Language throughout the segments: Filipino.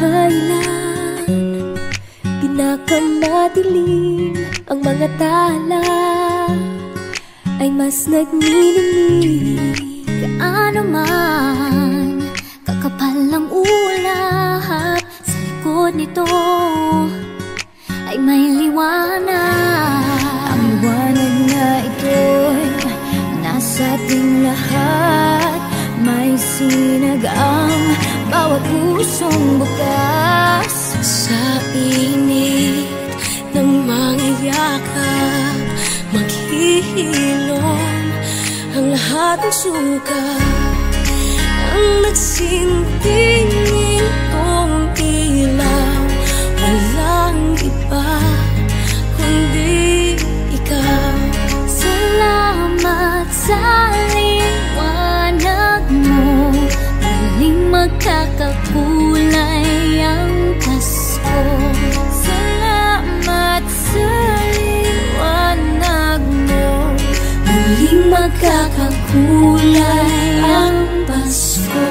kailan pinakamadilim ang mga tala ay mas nagniningning. Gaano man kakapal ang ulap, sa likod nito ay may liwanag. Ang liwanag na ito'y nasa ating lahat, may sinag ang bawat pusong bukas. Sa init ng mga yakap, maghihilom ang lahat ng sukat. Ang nagsinting itong ilaw, walang iba kundi ikaw. Salamat sa liwanag mo, muling magkakakulay ang Pasko. Salamat sa liwanag mo, muling magkakakulay ang Pasko.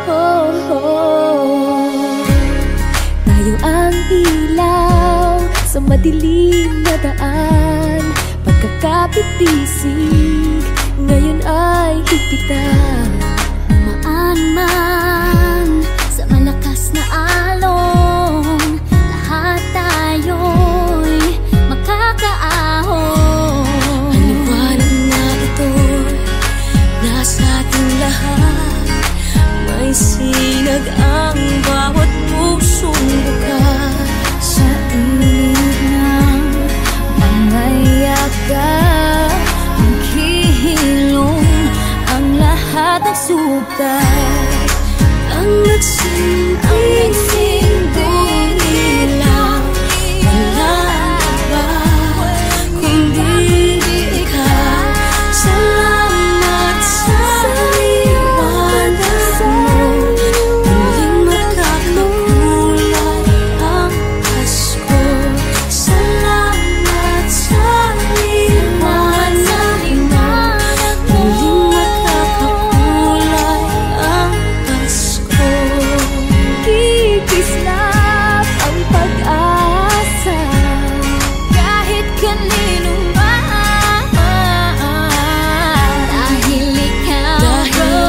Oh, oh. Tayo ang ilaw sa madilim na daan, pagkakapitisig ngayon ay higpitan. Umaan man sa malakas na alon, lahat tayo'y makakaahon. Ang liwanag na ito'y nasa ating lahat, may sinag ang bawat pusong bukas. Sa init ng mga yakap, maghihilom ang lahat ng sukat. Ang nagsinding ilaw, walang iba kundi ikaw. Salamat sa liwanag mo, muling magkakakulay ang Pasko. Salamat sa liwanag mo, muling magkakakulay ang Pasko. Kikislap ang pag-asa kahit kanino man, dahil ikaw, dahil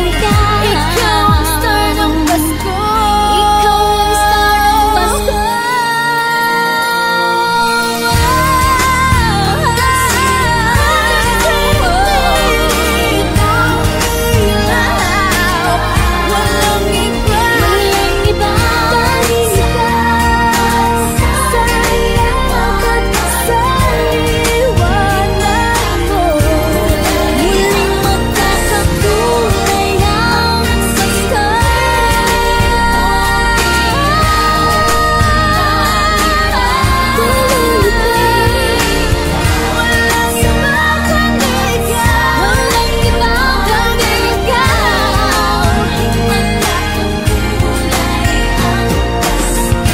ikaw, ikaw ang star ng Pasko. Ikaw ang star ng Pasko. Walang iba, walang iba dahil ikaw. Sa liwanag, sa liwanag mo, muling magkakakulay ang Pasko. Walang iba kundi ikaw, walang iba kundi ikaw, muling magkakakulay ang Pasko.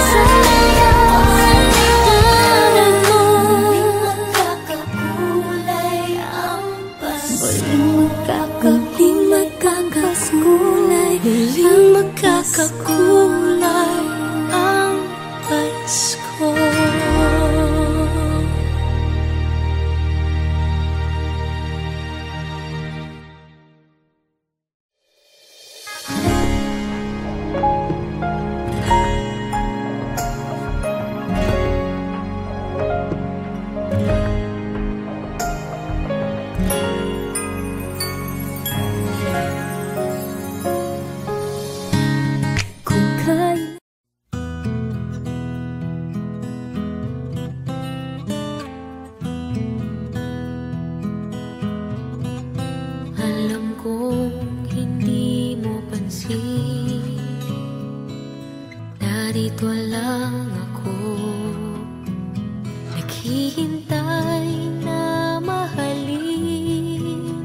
Sa liwanag mo, muling magkakakulay ang Pasko. Muling magkakakulay, muling magkakakulay ang Pasko. Kung kailan alam kong hindi mo pansin, narito lang ako, naghihintay na mahalin,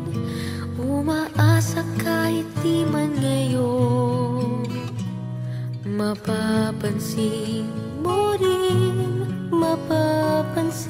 umaasa kahit di man ngayon mapapansin mo rin, mapapansin.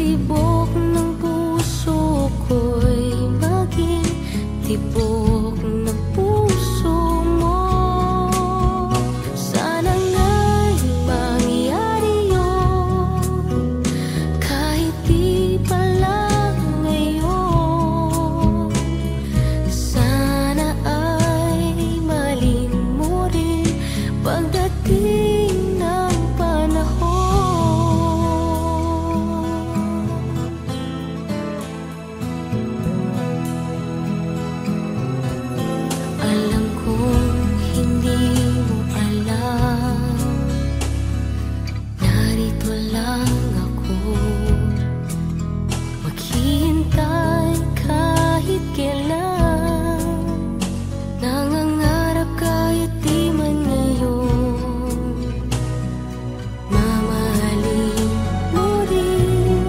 Pagkatibok ng puso ko'y maging tibok ng puso mo. Sana nga'y mangyari yun, kahit di pa lang ngayon. Sana ay mahalin mo rin pagdating ng panahon. Alam kong hindi mo alam, narito lang ako, maghihintay kahit kailan. Nangangarap kahit di man ngayon, mamahalin mo rin,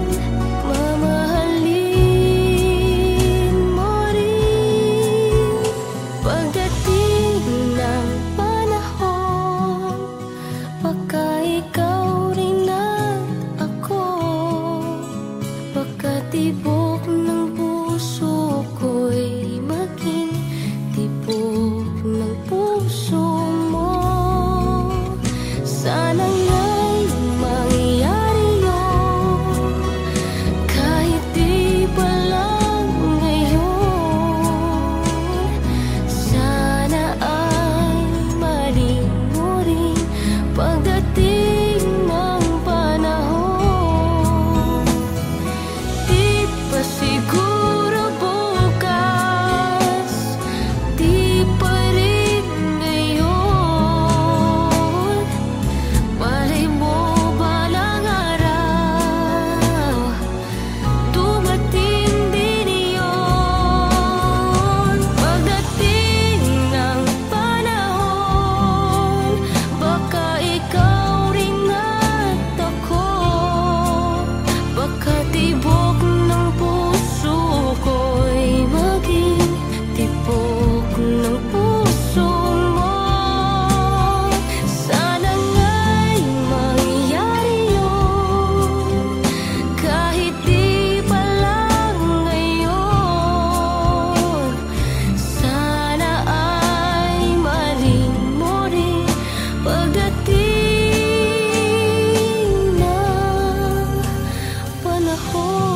mamahalin mo rin. Pagdating ng panahon, baka ikaw rin at ako. Pagkatibok ng puso ko'y maging tibok ng puso mo. Sana nga'y mangyari yun, kahit di pa lang ngayon. Sana ay mahalin mo rin pagdating ng panahon. Di pa siguro bukas, di pa rin ngayon. Malay mo balang araw, dumating din iyon. Pagdating ng panahon, baka ikaw rin at ako. Pagkatibok ng puso ko'y maging tibok ng puso mo. Sana nga'y mangyari yun, kahit di pa lang ngayon. Sana ay mahalin mo rin pagdating ng panahon.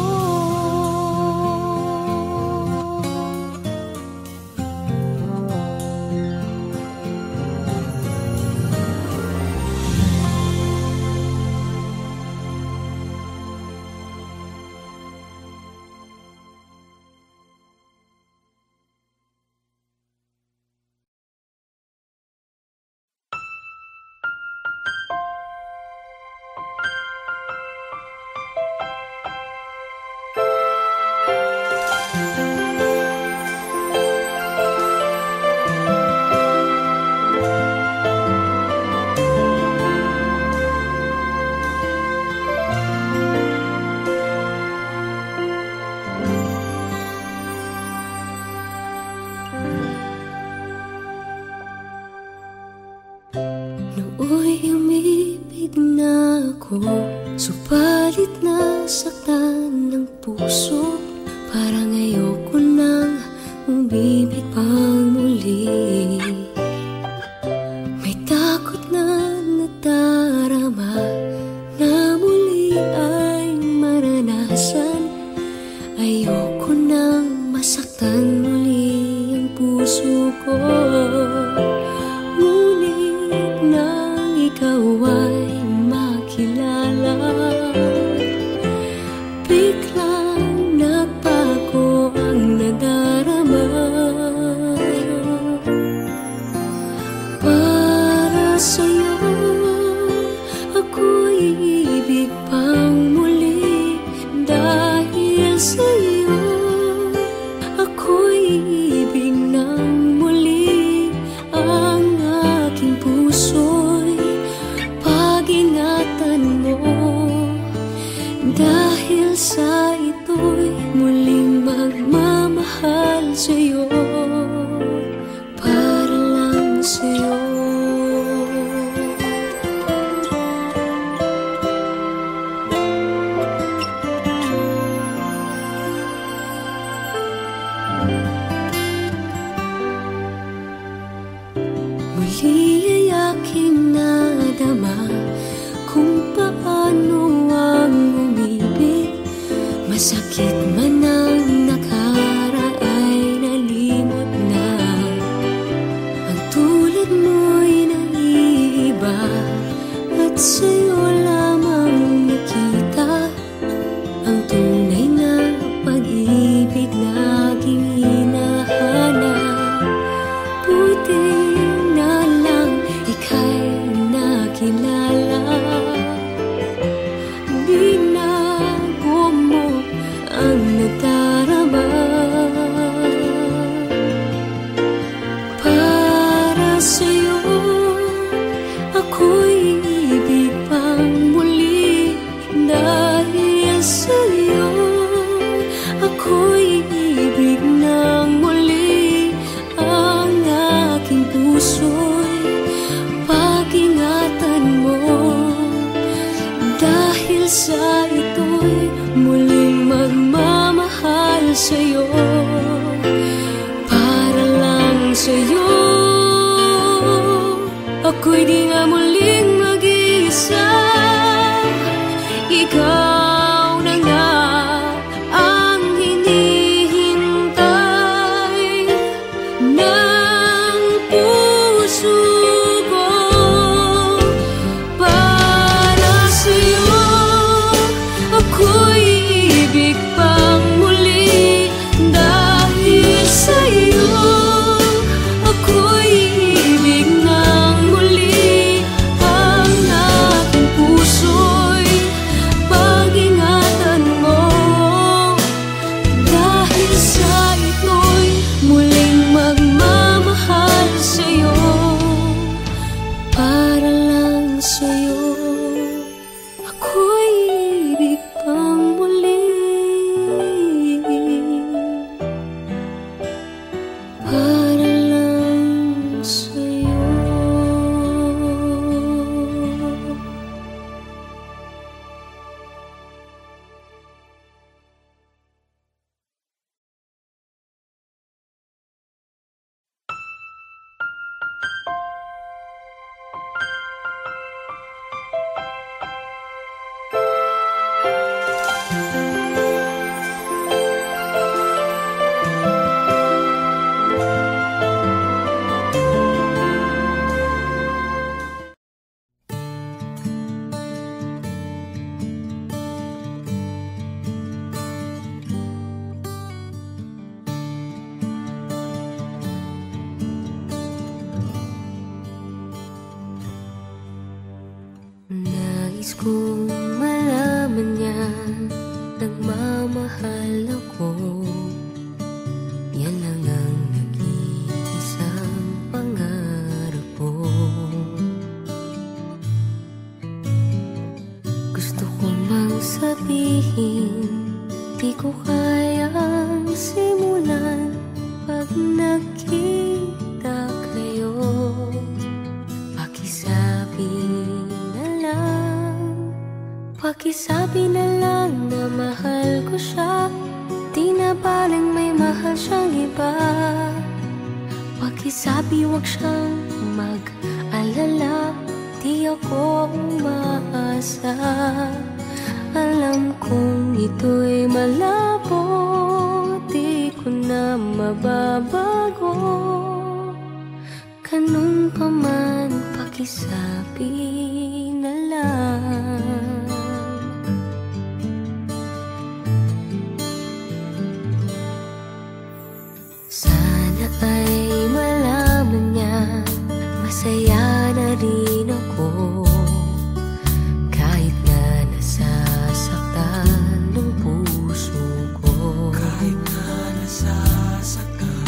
Nooy umibig na ako, subalit nasaktan ng puso. Parang ayoko nang umibig pang muli. May takot na nadarama na muli ay maranasan. Ayoko nang masaktan muli ang puso ko. Ngunit nang ikaw ay makilala, biglang nagbago ang nadarama. Para sa'yo ako'y ibig pang muli. Dahil sa'yo ako'y ibig ng muli. Ang aking puso'y pag-ingatan mo. Dahil sa ito'y muling magmamahal sa'yo, para lang sa'yo. sa'yo. Ako'y iibig ng muli. Ang aking puso'y pag-ingatan mo. Dahil sa ito'y muling magmamahal sa'yo. Para lang sa'yo, ako'y di nga muling mag-iisa. Ikaw na nga ang hinihintay ng puso ko. Para sa'yo, ako'y ibig pang muli. Dahil sa'yo, ako'y ibig ng muli. Ang aking puso'y pag-ingatan mo. Dahil sa ito'y muling magmamahal sa'yo. Para lang sa'yo, ako'y ibig pang muli. Para lang sa'yo. Nais kong malaman niya, nagmamahal ako. Yan lang ang nag-iisang pangarap ko. Gusto ko mang sabihin, di ko kayang simulan pag nakita kayo. Pakisabi na lang na mahal ko siya. Di na baling may mahal siyang iba. Pakisabi wag siyang mag-alala, di ako umaasa. Alam kong ito'y malabo, di ko na mababago. Ganun pa man, pakisabi na lang. Sana ay malaman niya, masaya na rin ako. Kahit na nasasaktan ng puso ko. Kahit na nasasaktan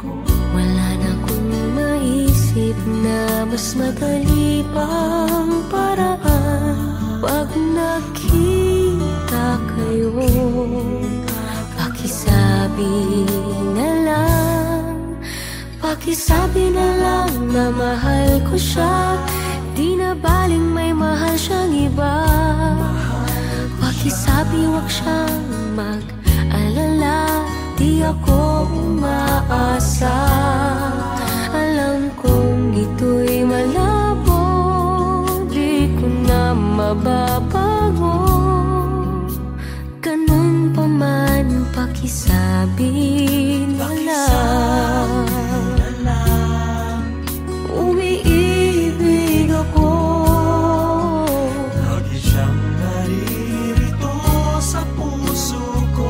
ako. Wala na akong maisip na mas madali pang paraan. Pag nakita kayo, pakisabi na lang. Pakisabi na lang na mahal ko siya. Di na baling may mahal siyang iba. Pakisabi wag siyang mag-alala, di ako umaasa. Alam kong ito'y malabo, di ko na mababago. Ganun pa man, pakisabi na lang. Umiibig ako. Lagi siyang naririto sa puso ko.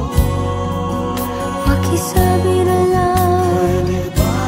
Pakisabi na lang. Pwede ba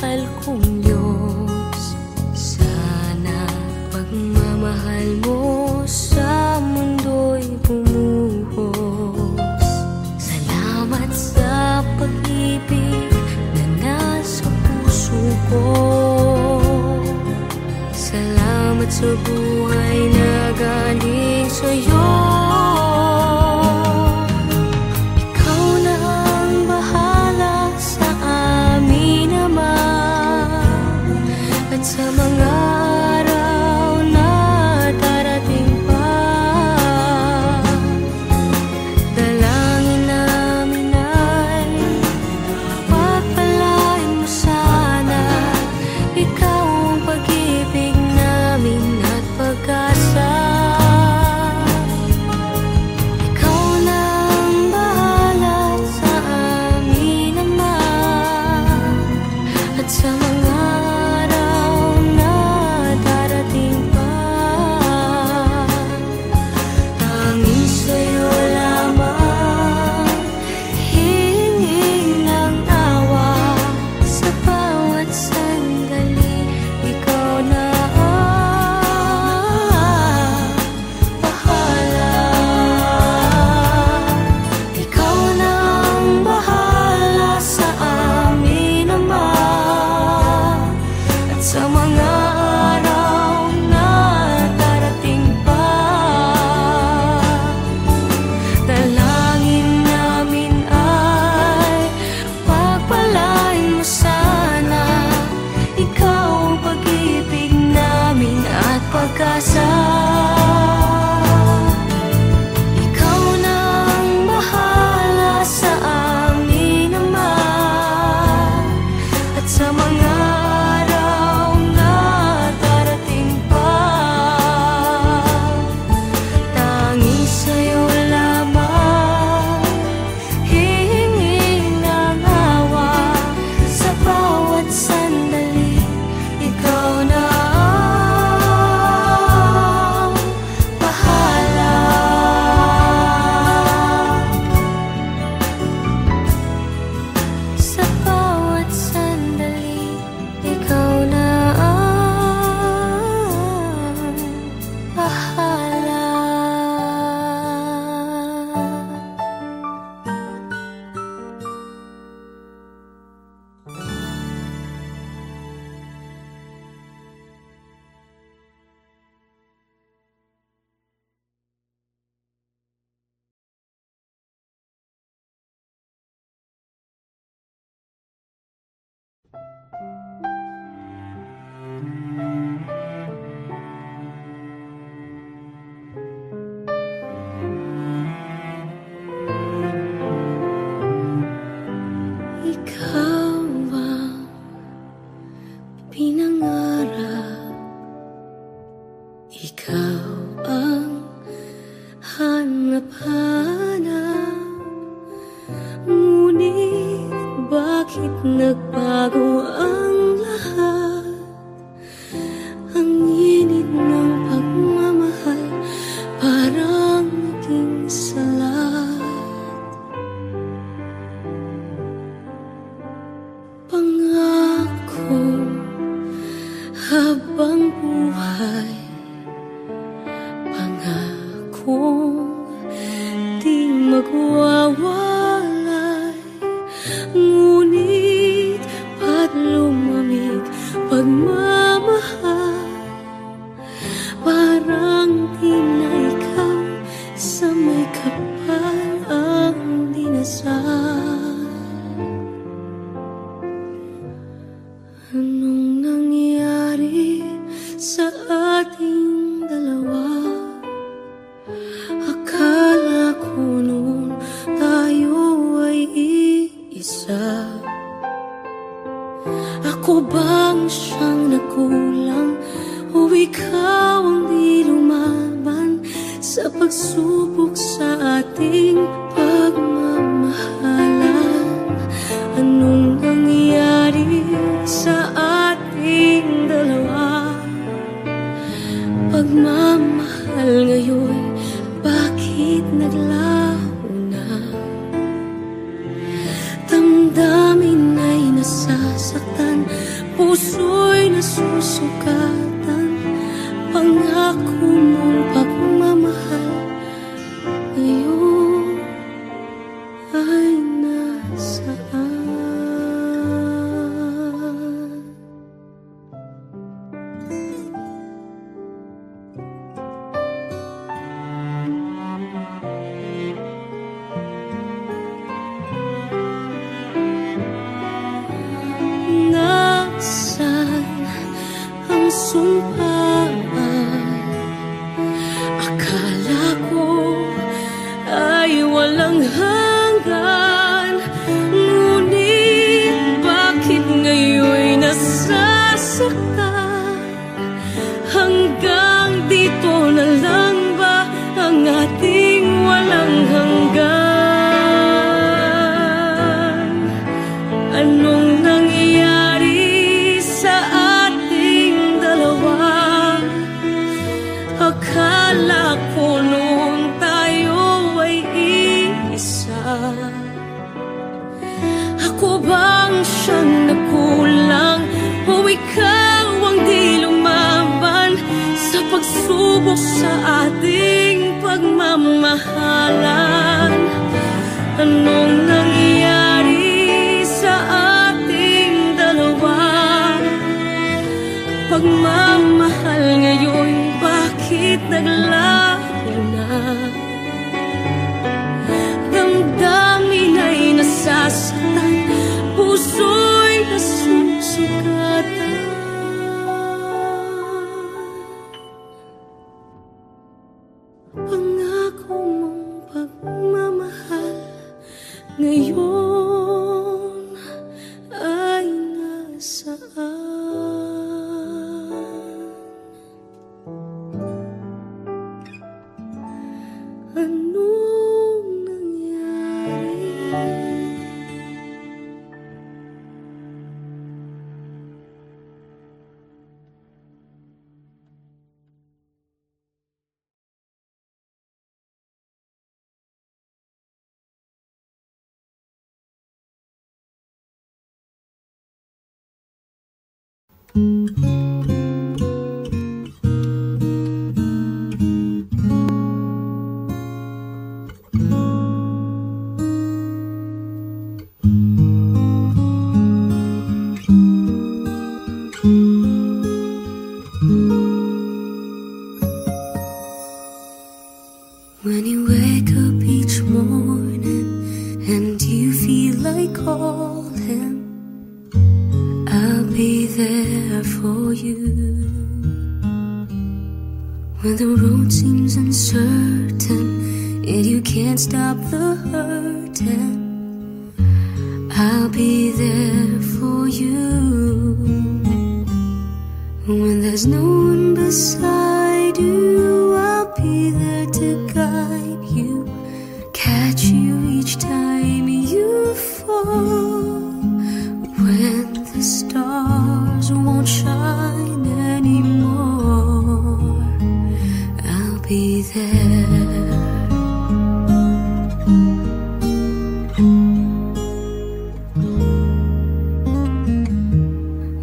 mahal kong Diyos, sana pagmamahal mo sa mundo'y bumuhos. Salamat sa pag-ibig na nasa puso ko. Salamat sa buhay na galing sa'yo. Ikaw na ang bahala sa amin naman, at sa mga araw na darating pa, dalangin namin ay pagpalain mo sana. Ikaw ang pag-ibig namin at pag-asa. Ikaw na ang bahala sa amin naman, at sa mga araw na darating pa, tanging sa'yo lamang hihingin ng awa. Sa bawat sandali, ikaw na ang bahala. Ikaw na ang bahala sa amin naman, at sa mga araw na darating pa, dalangin namin ay pagpalain mo sana. Ikaw ang pag-ibig namin at pag-asa. Ikaw na ang bahala sa amin naman, at sa mga araw na darating pa, tanging sa'yo lamang hihingin ng awa. Sa bawat sandali, ikaw na ang bahala. Sa bawat sandali, ikaw na ang bahala. Ikaw ang pinangarap, ikaw ang hanap-hanap. Ngunit bakit nagbago ang lahat? Ang init ng pagmamahal parang naging salat. Pangako habang buhay, pangakong di magwawalay. Ngunit ba't lumamig pagmamahal? Parang di na ikaw sa may kapal ang dinasal. Anong nangyari sa ating dalawa? Akala ko noon tayo ay iisa. Ako bang siyang nagkulang, o ikaw ang di lumaban sa pagsubok sa ating pagmamahalan? Anong nangyari sa ating dalawa? Pagmamahal ngayon, bakit naglaho na? Damdamin ay nasasaktan nasasaktan, puso'y nasusugatan. Pangako mong pagmamahal ngayon ay nasaan? Nasaan ang sumpaan? Akala ko ay walang hanggan, ngunit bakit ngayon'y nasasaktan? Hanggang dito na lang ba ang ating walang hanggan? Anong nangyayari sa ating dalawa? Akala ko noon tayo ay iisa. Ako bang siyang nakulang o ikaw ang di lumaban sa pagsubok sa ating pagmamahalan? Anong nangyayari sa ating dalawa? Pagmamahal ngayon, bakit naglaho na? Damdamin ay nasasaktan, puso'y nasusugatan. Pangako mong pagmamahal ngayon ay nasaan? Anong nangyari? When you wake up each morning and you feel like calling, I'll be there for you. When the road seems uncertain and you can't stop the hurting, I'll be there for you. When there's no one beside you, I'll be there to guide you, catch you each time you fall. When the stars won't shine anymore, I'll be there.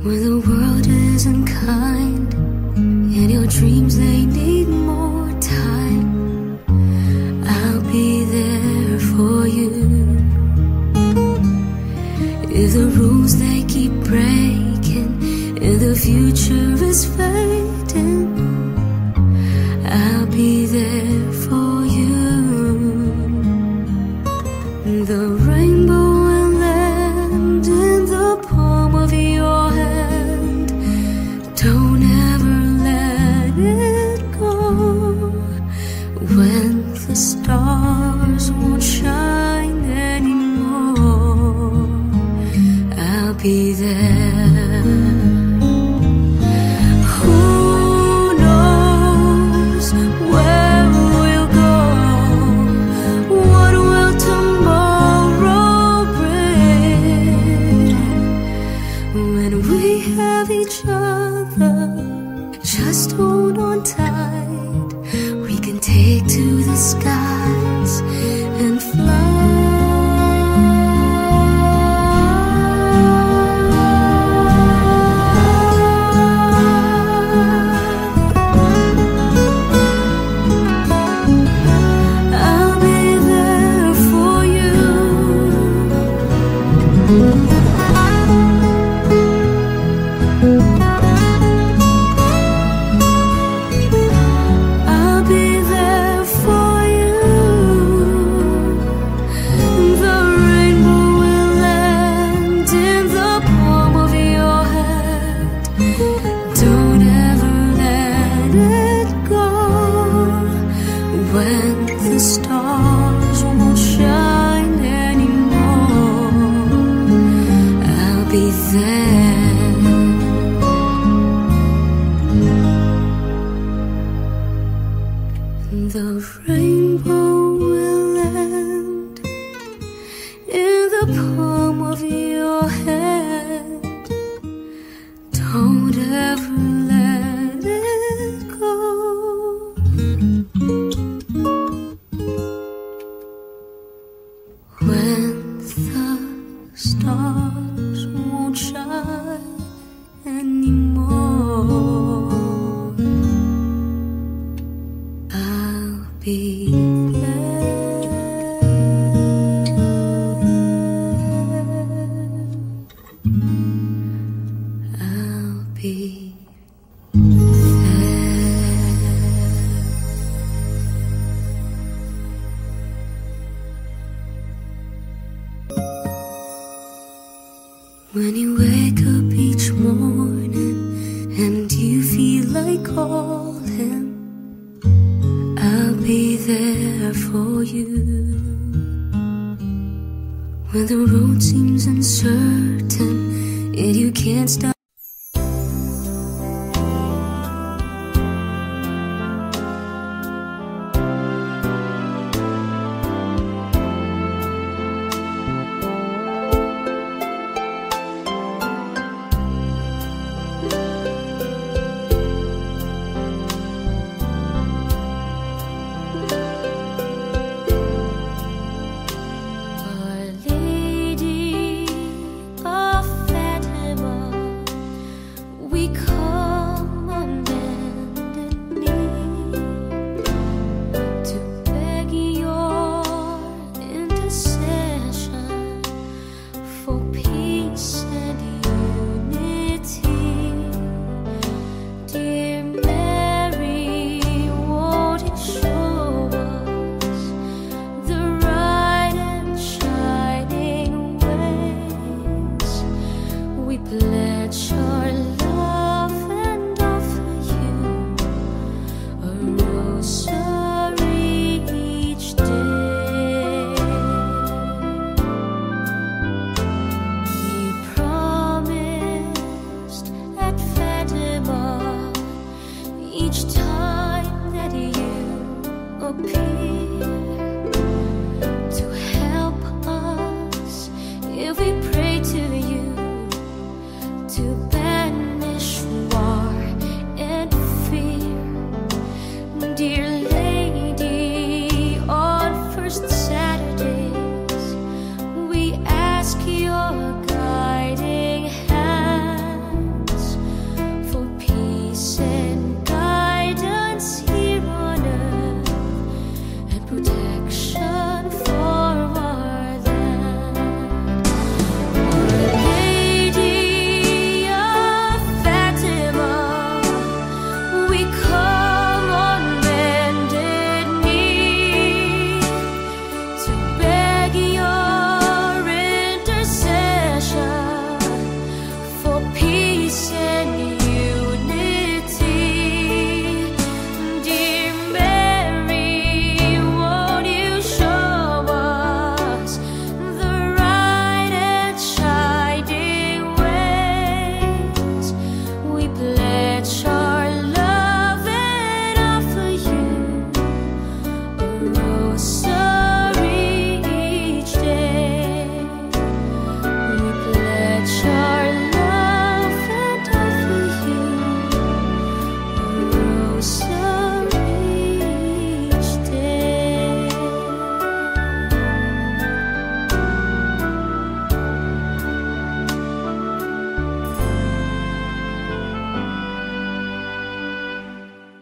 When the world isn't kind and your dreams, they need more time, I'll be there for you. If the rules they keep breaking and the future is fading, I'll be there for you. The rainbow will land in the palm of your hand. Don't ever let it go. When the stars won't shine anymore, I'll be there. Who knows where we'll go? What will tomorrow bring? When we have each other, just hold on tight. We can take to the skies and fly. The rainbow will land in the palm of your hand. Don't ever let it go. When the stars won't shine anymore, I'll be there. I'll be when you wake up each morning and you feel like calling, I'll be there for you. When the road seems uncertain and you can't stop. Each time that you appear to help us, if we pray to you to